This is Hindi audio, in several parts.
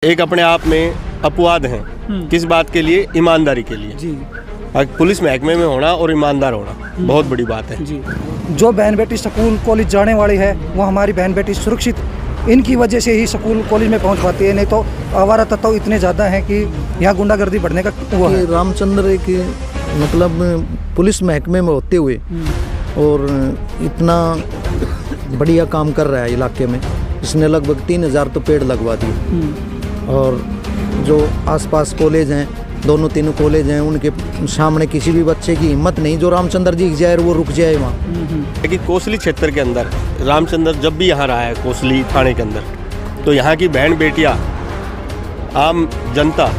एक अपने आप में अपवाद हैं। किस बात के लिए? ईमानदारी के लिए जी। पुलिस महकमे में होना और ईमानदार होना बहुत बड़ी बात है जी। जो बहन बेटी स्कूल कॉलेज जाने वाली है वो हमारी बहन बेटी सुरक्षित इनकी वजह से ही स्कूल कॉलेज में पहुंच पाती है, नहीं तो आवारा तत्व इतने ज़्यादा हैं कि यहाँ गुंडागर्दी बढ़ने का वो है। रामचंद्र एक मतलब पुलिस महकमे में होते हुए और इतना बढ़िया काम कर रहा है इलाके में। इसने लगभग 3000 तो पेड़ लगवा दिए और जो आसपास कॉलेज हैं, दोनों तीनों कॉलेज हैं, उनके सामने किसी भी बच्चे की हिम्मत नहीं जो रामचंद्र जी जाए वो रुक जाए वहाँ। कि कोसली क्षेत्र के अंदर रामचंद्र जब भी यहाँ रहा है, कोसली थाने के अंदर, तो यहाँ की बहन बेटियाँ, आम जनता,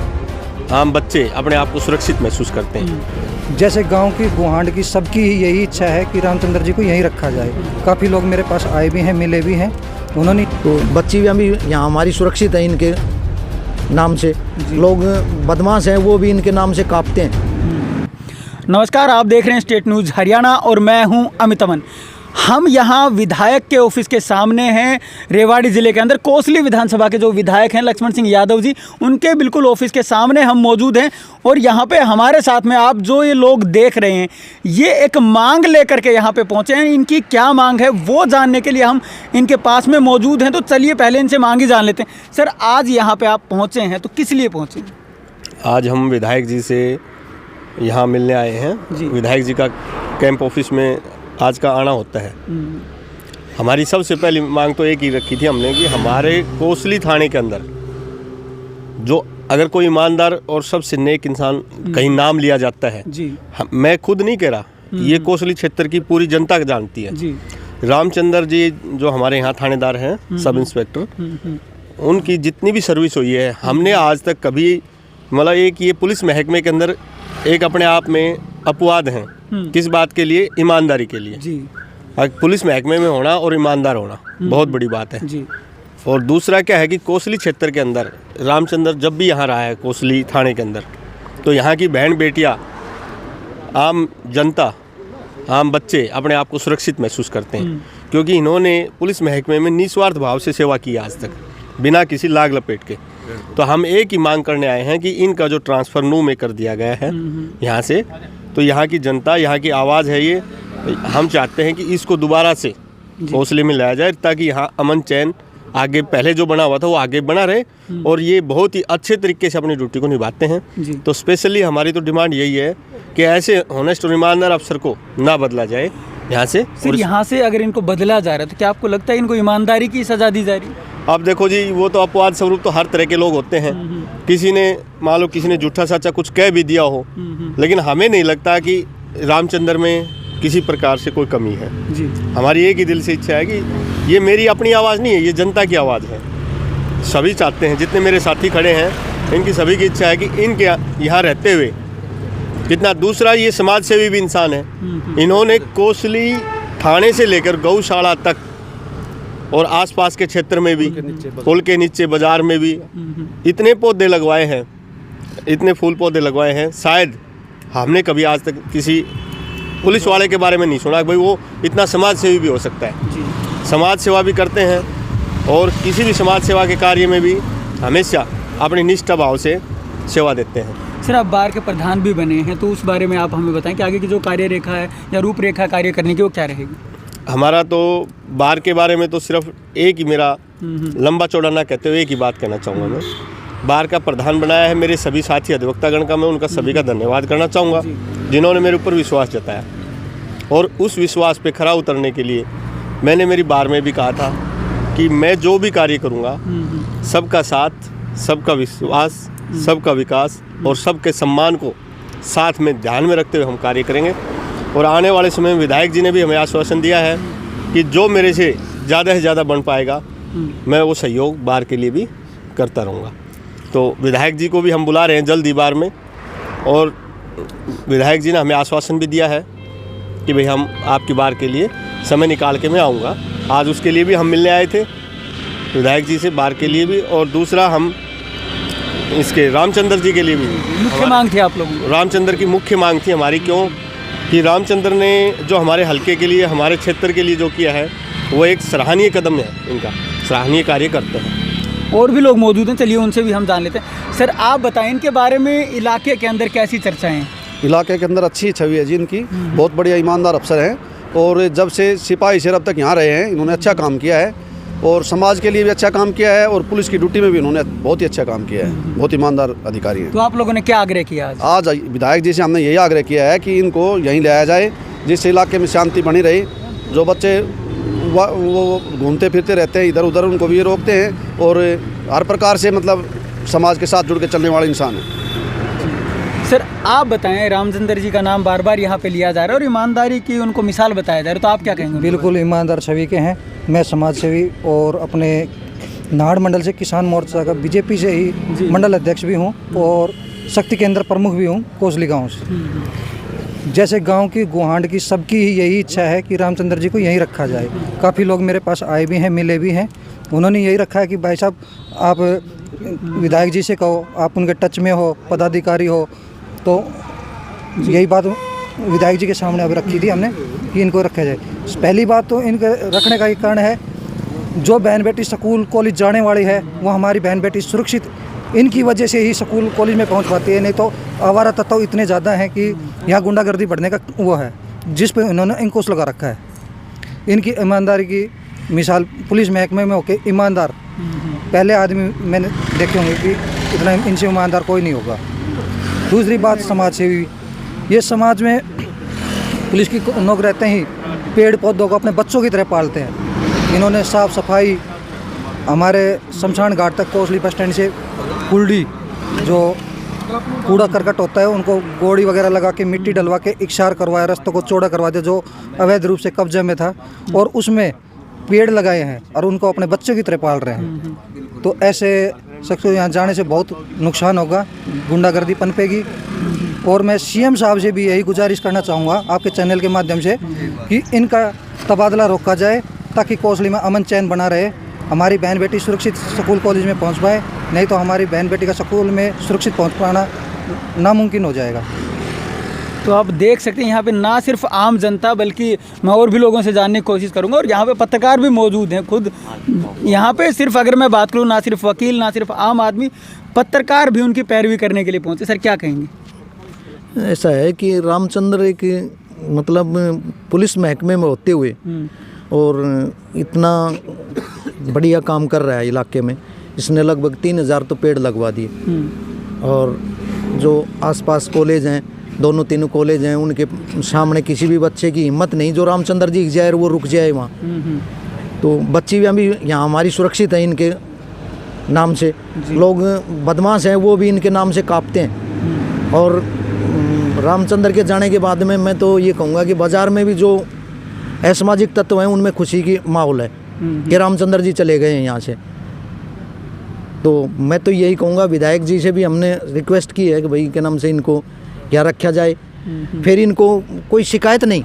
आम बच्चे अपने आप को सुरक्षित महसूस करते हैं। जैसे गांव की गुहांड की सबकी यही इच्छा है कि रामचंद्र जी को यहीं रखा जाए। काफ़ी लोग मेरे पास आए भी हैं, मिले भी हैं, उन्होंने तो बच्ची भी अभी यहाँ हमारी सुरक्षित है इनके नाम से। लोग बदमाश हैं वो भी इनके नाम से कांपते हैं। नमस्कार, आप देख रहे हैं स्टेट न्यूज़ हरियाणा और मैं हूं अमित अमन। हम यहां विधायक के ऑफिस के सामने हैं। रेवाड़ी ज़िले के अंदर कोसली विधानसभा के जो विधायक हैं लक्ष्मण सिंह यादव जी, उनके बिल्कुल ऑफिस के सामने हम मौजूद हैं। और यहां पे हमारे साथ में आप जो ये लोग देख रहे हैं, ये एक मांग लेकर के यहां पे पहुंचे हैं। इनकी क्या मांग है वो जानने के लिए हम इनके पास में मौजूद हैं। तो चलिए पहले इनसे मांग ही जान लेते हैं। सर, आज यहाँ पर आप पहुँचे हैं तो किस लिए पहुँचे? आज हम विधायक जी से यहाँ मिलने आए हैं। विधायक जी का कैंप ऑफिस में आज का आना होता है। हमारी सबसे पहली मांग तो एक ही रखी थी हमने कि हमारे कोसली थाने के अंदर जो अगर कोई ईमानदार और सबसे नेक इंसान कहीं नाम लिया जाता है जी। मैं खुद नहीं कह रहा, ये कोसली क्षेत्र की पूरी जनता जानती है जी। रामचंद्र जी जो हमारे यहाँ थानेदार हैं, सब इंस्पेक्टर, उनकी जितनी भी सर्विस हुई है, हमने आज तक कभी मतलब एक ये पुलिस महकमे के अंदर एक अपने आप में अपवाद हैं। किस बात के लिए? ईमानदारी के लिए जी। पुलिस महकमे में होना और ईमानदार होना बहुत बड़ी बात है जी। और दूसरा क्या है कि कोसली क्षेत्र के अंदर रामचंद्र जब भी यहाँ रहा है, कोसली थाने के अंदर, तो यहाँ की बहन बेटियाँ, आम जनता, आम बच्चे अपने आप को सुरक्षित महसूस करते हैं क्योंकि इन्होंने पुलिस महकमे में निस्वार्थ भाव से सेवा की आज तक बिना किसी लाग लपेट के। तो हम एक ही मांग करने आए हैं कि इनका जो ट्रांसफ़र नू में कर दिया गया है यहाँ से, तो यहाँ की जनता, यहाँ की आवाज़ है ये, हम चाहते हैं कि इसको दोबारा से हौसले में लाया जाए ताकि यहाँ अमन चैन आगे पहले जो बना हुआ था वो आगे बना रहे और ये बहुत ही अच्छे तरीके से अपनी ड्यूटी को निभाते हैं। तो स्पेशली हमारी तो डिमांड यही है कि ऐसे होनेस्ट और ईमानदार अफसर को ना बदला जाए यहाँ से। सर, यहाँ से अगर इनको बदला जा रहा है तो क्या आपको लगता है इनको ईमानदारी की सज़ा दी जा रही है? अब देखो जी, वो तो अपवाद स्वरूप तो हर तरह के लोग होते हैं। किसी ने मान लो किसी ने झूठा सच्चा कुछ कह भी दिया हो, लेकिन हमें नहीं लगता कि रामचंद्र में किसी प्रकार से कोई कमी है जी। हमारी एक ही दिल से इच्छा है कि ये मेरी अपनी आवाज़ नहीं है, ये जनता की आवाज़ है। सभी चाहते हैं, जितने मेरे साथी खड़े हैं इनकी सभी की इच्छा है कि इनके यहाँ रहते हुए कितना, दूसरा ये समाज सेवी भी इंसान है। इन्होंने कोसली थाने से लेकर गौशाला तक और आसपास के क्षेत्र में भी, पुल के नीचे बाजार में भी इतने पौधे लगवाए हैं, इतने फूल पौधे लगवाए हैं। शायद हमने कभी आज तक किसी पुलिस वाले के बारे में नहीं सुना भाई वो इतना समाज सेवी भी हो सकता है। समाज सेवा भी करते हैं और किसी भी समाज सेवा के कार्य में भी हमेशा अपनी निष्ठा भाव से सेवा देते हैं। सर, आप बार के प्रधान भी बने हैं, तो उस बारे में आप हमें बताएं कि आगे की जो कार्यरेखा है या रूपरेखा कार्य करने की वो क्या रहेगी? हमारा तो बार के बारे में तो सिर्फ एक ही, मेरा लंबा चौड़ा ना कहते हुए एक ही बात कहना चाहूँगा। मैं बार का प्रधान बनाया है मेरे सभी साथी अधिवक्तागण का, मैं उनका सभी का धन्यवाद करना चाहूँगा जिन्होंने मेरे ऊपर विश्वास जताया। और उस विश्वास पे खरा उतरने के लिए मैंने मेरी बार में भी कहा था कि मैं जो भी कार्य करूँगा, सबका साथ, सबका विश्वास, सबका विकास और सबके सम्मान को साथ में ध्यान में रखते हुए हम कार्य करेंगे। और आने वाले समय में विधायक जी ने भी हमें आश्वासन दिया है कि जो मेरे से ज़्यादा से ज़्यादा बन पाएगा मैं वो सहयोग बार के लिए भी करता रहूँगा। तो विधायक जी को भी हम बुला रहे हैं जल्द ही बार में, और विधायक जी ने हमें आश्वासन भी दिया है कि भाई हम आपकी बार के लिए समय निकाल के मैं आऊँगा। आज उसके लिए भी हम मिलने आए थे विधायक जी से, बार के लिए भी, और दूसरा हम इसके रामचंद्र जी के लिए भी मुख्य मांग थी आप लोगों की। रामचंद्र की मुख्य मांग थी हमारी, क्यों कि रामचंद्र ने जो हमारे हलके के लिए, हमारे क्षेत्र के लिए जो किया है वो एक सराहनीय कदम है, इनका सराहनीय कार्य करते हैं। और भी लोग मौजूद हैं, चलिए उनसे भी हम जान लेते हैं। सर आप बताएं इनके बारे में, इलाके के अंदर कैसी चर्चाएं हैं? इलाके के अंदर अच्छी छवि है जी इनकी, बहुत बढ़िया ईमानदार अफसर हैं और जब से सिपाही से अब तक यहाँ रहे हैं इन्होंने अच्छा काम किया है और समाज के लिए भी अच्छा काम किया है और पुलिस की ड्यूटी में भी इन्होंने बहुत ही अच्छा काम किया है, बहुत ईमानदार अधिकारी हैं। तो आप लोगों ने क्या आग्रह किया आज? आज विधायक जी से हमने यही आग्रह किया है कि इनको यहीं लाया जाए जिससे इलाके में शांति बनी रही। जो बच्चे वो घूमते फिरते रहते हैं इधर उधर उनको भी रोकते हैं और हर प्रकार से मतलब समाज के साथ जुड़ के चलने वाले इंसान हैं। सर आप बताएं, रामचंद्र जी का नाम बार बार यहाँ पे लिया जा रहा है और ईमानदारी की उनको मिसाल बताया जा रहा है, तो आप क्या कहेंगे? बिल्कुल ईमानदार छवि के हैं। मैं समाज सेवी और अपने नाहड़ मंडल से किसान मोर्चा का बीजेपी से ही मंडल अध्यक्ष भी हूँ और शक्ति केंद्र प्रमुख भी हूँ कोसली गांव से। जैसे गांव की गुहांड की सबकी ही यही इच्छा है कि रामचंद्र जी को यहीं रखा जाए। काफ़ी लोग मेरे पास आए भी हैं, मिले भी हैं, उन्होंने यही रखा है कि भाई साहब आप विधायक जी से कहो, आप उनके टच में हो, पदाधिकारी हो, तो यही बात विधायक जी के सामने अब रखी थी हमने कि इनको रखा जाए। पहली बात तो इनके रखने का एक कारण है, जो बहन बेटी स्कूल कॉलेज जाने वाली है वो हमारी बहन बेटी सुरक्षित इनकी वजह से ही स्कूल कॉलेज में पहुंच पाती है, नहीं तो आवारा तत्व इतने ज़्यादा हैं कि यहाँ गुंडागर्दी बढ़ने का वो है, जिस पे इन्होंने अंकुश लगा रखा है। इनकी ईमानदारी की मिसाल पुलिस महकमे में होके ईमानदार पहले आदमी मैंने देखे होंगे कि इतना इनसे ईमानदार कोई नहीं होगा। दूसरी बात समाज सेवी, ये समाज में पुलिस की नौकरी रहते ही पेड़ पौधों को अपने बच्चों की तरह पालते हैं। इन्होंने साफ़ सफाई हमारे शमशान घाट तक कोसली बस स्टैंड से कुल्डी जो कूड़ा करकट होता है उनको गोड़ी वगैरह लगा के मिट्टी डलवा के इकसार करवाया, रास्तों को चौड़ा करवा दिया जो अवैध रूप से कब्जे में था, और उसमें पेड़ लगाए हैं और उनको अपने बच्चों की तरह पाल रहे हैं। तो ऐसे शख्स को यहाँ जाने से बहुत नुकसान होगा, गुंडागर्दी पनपेगी। और मैं सीएम साहब से भी यही गुजारिश करना चाहूँगा आपके चैनल के माध्यम से कि इनका तबादला रोका जाए ताकि कोसली में अमन चैन बना रहे, हमारी बहन बेटी सुरक्षित स्कूल कॉलेज में पहुँच पाए, नहीं तो हमारी बहन बेटी का स्कूल में सुरक्षित पहुँच पाना नामुमकिन हो जाएगा। तो आप देख सकते हैं यहाँ पे ना सिर्फ आम जनता बल्कि मैं और भी लोगों से जानने की कोशिश करूँगा, और यहाँ पे पत्रकार भी मौजूद हैं खुद। यहाँ पे सिर्फ अगर मैं बात करूँ, ना सिर्फ वकील ना सिर्फ आम आदमी, पत्रकार भी उनकी पैरवी करने के लिए पहुँचे। सर क्या कहेंगे? ऐसा है कि रामचंद्र एक मतलब पुलिस महकमे में होते हुए और इतना बढ़िया काम कर रहा है इलाके में। इसने लगभग 3000 तो पेड़ लगवा दिए, और जो आसपास कॉलेज हैं, दोनों तीनों कॉलेज हैं, उनके सामने किसी भी बच्चे की हिम्मत नहीं जो रामचंद्र जी जाए वो रुक जाए वहाँ। तो बच्ची भी अभी यहाँ हमारी सुरक्षित है इनके नाम से। लोग बदमाश हैं वो भी इनके नाम से कांपते हैं। और रामचंद्र के जाने के बाद में मैं तो ये कहूँगा कि बाज़ार में भी जो असामाजिक तत्व हैं उनमें खुशी की माहौल है कि रामचंद्र जी चले गए हैं यहाँ से। तो मैं तो यही कहूँगा, विधायक जी से भी हमने रिक्वेस्ट की है कि भाई के नाम से इनको यहाँ रखा जाए। फिर इनको कोई शिकायत नहीं,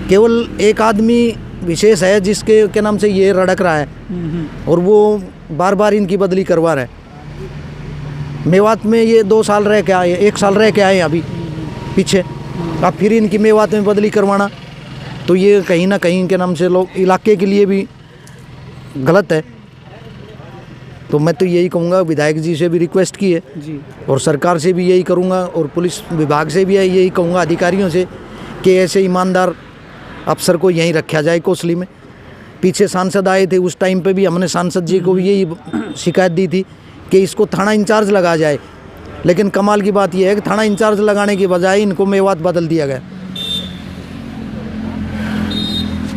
केवल एक आदमी विशेष है जिसके के नाम से ये रड़क रहा है और वो बार बार इनकी बदली करवा रहा है। मेवात में ये 2 साल रह के आए, 1 साल रह के आए अभी पीछे, अब फिर इनकी मेवात में बदली करवाना, तो ये कहीं ना कहीं इनके नाम से लोग इलाके के लिए भी गलत है। तो मैं तो यही कहूँगा, विधायक जी से भी रिक्वेस्ट की है जी, और सरकार से भी यही करूँगा और पुलिस विभाग से भी यही कहूँगा अधिकारियों से कि ऐसे ईमानदार अफसर को यहीं रखा जाए कोसली में। पीछे सांसद आए थे, उस टाइम पे भी हमने सांसद जी को भी यही शिकायत दी थी कि इसको थाना इंचार्ज लगा जाए, लेकिन कमाल की बात यह है कि थाना इंचार्ज लगाने की बजाय इनको मेवात बदल दिया गया।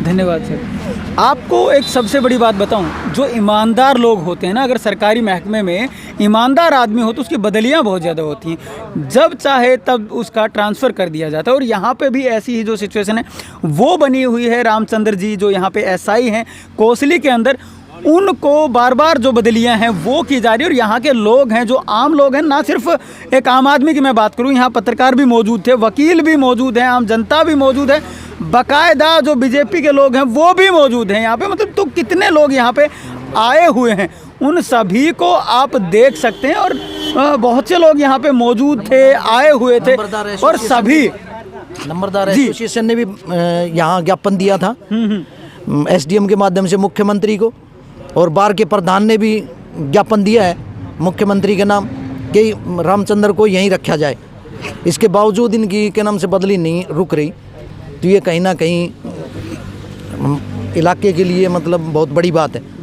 धन्यवाद सर। आपको एक सबसे बड़ी बात बताऊं, जो ईमानदार लोग होते हैं ना, अगर सरकारी महकमे में ईमानदार आदमी हो तो उसकी बदलियां बहुत ज़्यादा होती हैं, जब चाहे तब उसका ट्रांसफ़र कर दिया जाता है। और यहाँ पे भी ऐसी ही जो सिचुएशन है वो बनी हुई है। रामचंद्र जी जो यहाँ पे एसआई हैं कोसली के अंदर, उनको बार बार जो बदलियां हैं वो की जा रही है। और यहाँ के लोग हैं जो आम लोग हैं, ना सिर्फ एक आम आदमी की मैं बात करूँ, यहाँ पत्रकार भी मौजूद थे, वकील भी मौजूद हैं, आम जनता भी मौजूद है, बाकायदा जो बीजेपी के लोग हैं वो भी मौजूद हैं यहाँ पे। मतलब तो कितने लोग यहाँ पे आए हुए हैं, उन सभी को आप देख सकते हैं। और बहुत से लोग यहाँ पे मौजूद थे, आए हुए थे, और सभी नंबरदार एसोसिएशन ने भी यहाँ ज्ञापन दिया था एसडीएम के माध्यम से मुख्यमंत्री को, और बार के प्रधान ने भी ज्ञापन दिया है मुख्यमंत्री के नाम कि रामचंद्र को यहीं रखा जाए। इसके बावजूद इनकी के नाम से बदली नहीं रुक रही, तो ये कहीं ना कहीं इलाके के लिए मतलब बहुत बड़ी बात है।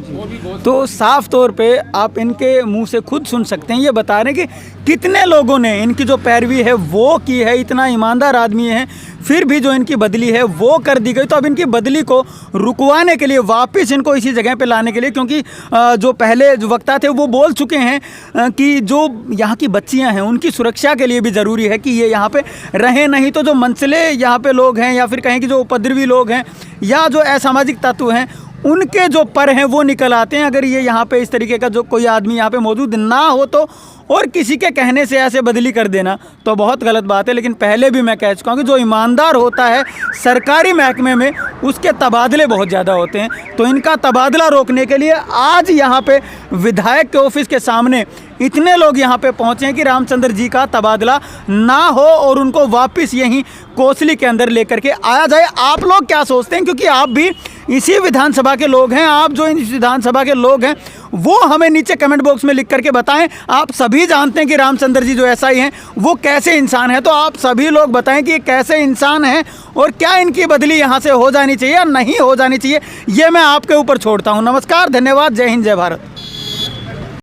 तो साफ तौर पे आप इनके मुंह से खुद सुन सकते हैं, ये बता रहे हैं कि कितने लोगों ने इनकी जो पैरवी है वो की है, इतना ईमानदार आदमी है, फिर भी जो इनकी बदली है वो कर दी गई। तो अब इनकी बदली को रुकवाने के लिए, वापस इनको इसी जगह पे लाने के लिए, क्योंकि जो पहले जो वक्ता थे वो बोल चुके हैं कि जो यहाँ की बच्चियाँ हैं उनकी सुरक्षा के लिए भी ज़रूरी है कि ये यहाँ पे रहें, नहीं तो जो मनसले यहाँ पे लोग हैं या फिर कहें कि जो उपद्रवी लोग हैं या जो असामाजिक तत्व हैं उनके जो पर हैं वो निकल आते हैं। अगर ये यहाँ पे इस तरीके का जो कोई आदमी यहाँ पे मौजूद ना हो तो, और किसी के कहने से ऐसे बदली कर देना तो बहुत गलत बात है। लेकिन पहले भी मैं कह चुका हूँ कि जो ईमानदार होता है सरकारी महकमे में उसके तबादले बहुत ज़्यादा होते हैं। तो इनका तबादला रोकने के लिए आज यहाँ पे विधायक के ऑफिस के सामने इतने लोग यहाँ पे पहुँचे हैं कि रामचंद्र जी का तबादला ना हो और उनको वापस यहीं कोसली के अंदर लेकर के आया जाए। आप लोग क्या सोचते हैं, क्योंकि आप भी इसी विधानसभा के लोग हैं, आप जो इस विधानसभा के लोग हैं वो हमें नीचे कमेंट बॉक्स में लिख करके बताएं। आप सभी जानते हैं कि रामचंद्र जी जो एसआई हैं वो कैसे इंसान है, तो आप सभी लोग बताएं कि ये कैसे इंसान हैं और क्या इनकी बदली यहाँ से हो जानी चाहिए या नहीं हो जानी चाहिए, ये मैं आपके ऊपर छोड़ता हूँ। नमस्कार, धन्यवाद, जय हिंद, जय भारत।